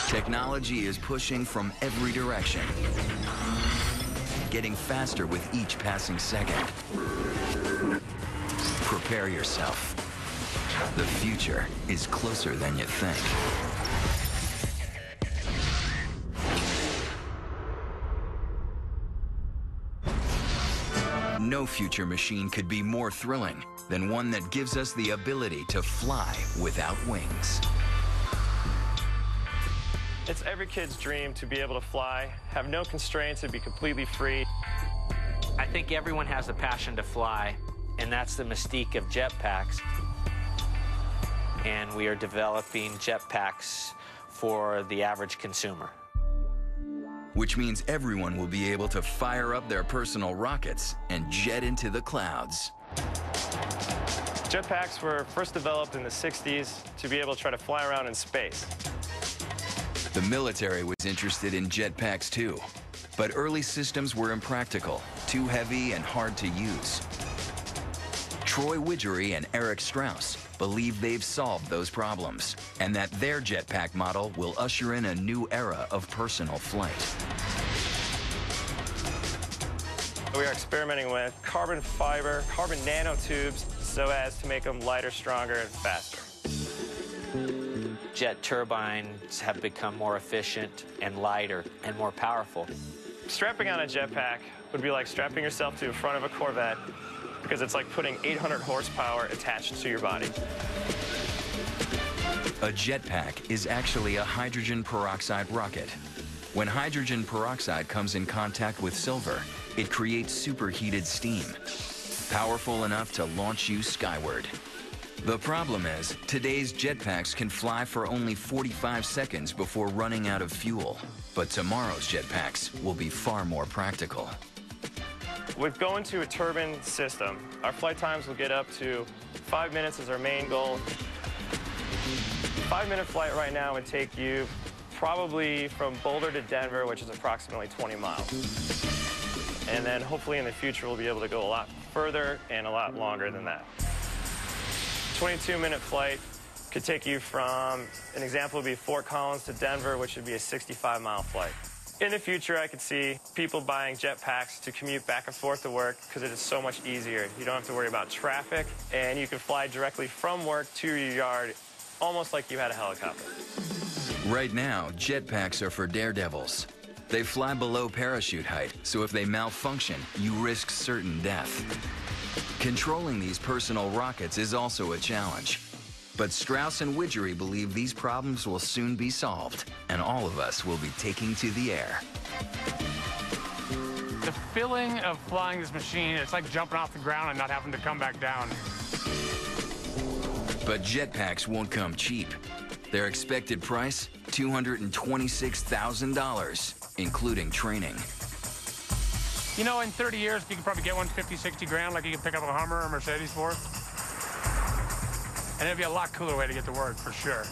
Technology is pushing from every direction, getting faster with each passing second. Prepare yourself. The future is closer than you think. No future machine could be more thrilling than one that gives us the ability to fly without wings. It's every kid's dream to be able to fly, have no constraints, and be completely free. I think everyone has the passion to fly, and that's the mystique of jetpacks. And we are developing jetpacks for the average consumer. Which means everyone will be able to fire up their personal rockets and jet into the clouds. Jetpacks were first developed in the 60s to be able to try to fly around in space. The military was interested in jetpacks too, but early systems were impractical, too heavy and hard to use. Troy Widgery and Eric Strauss believe they've solved those problems, and that their jetpack model will usher in a new era of personal flight. We are experimenting with carbon fiber, carbon nanotubes, so as to make them lighter, stronger, and faster. Jet turbines have become more efficient and lighter and more powerful. Strapping on a jetpack would be like strapping yourself to the front of a Corvette, because it's like putting 800 horsepower attached to your body. A jetpack is actually a hydrogen peroxide rocket. When hydrogen peroxide comes in contact with silver, it creates superheated steam, powerful enough to launch you skyward. The problem is, today's jetpacks can fly for only 45 seconds before running out of fuel. But tomorrow's jetpacks will be far more practical. With going to a turbine system, our flight times will get up to 5 minutes as our main goal. 5-minute flight right now would take you probably from Boulder to Denver, which is approximately 20 miles. And then hopefully in the future we'll be able to go a lot further and a lot longer than that. 22-minute flight could take you from, an example would be Fort Collins to Denver, which would be a 65-mile flight. In the future, I could see people buying jetpacks to commute back and forth to work because it is so much easier. You don't have to worry about traffic, and you can fly directly from work to your yard, almost like you had a helicopter. Right now, jetpacks are for daredevils. They fly below parachute height, so if they malfunction, you risk certain death. Controlling these personal rockets is also a challenge. But Strauss and Widgery believe these problems will soon be solved, and all of us will be taking to the air. The feeling of flying this machine, it's like jumping off the ground and not having to come back down. But jetpacks won't come cheap. Their expected price, $226,000, including training. You know, in 30 years, you can probably get one 50, 60 grand, like you can pick up a Hummer or a Mercedes for. And it'd be a lot cooler way to get to work, for sure.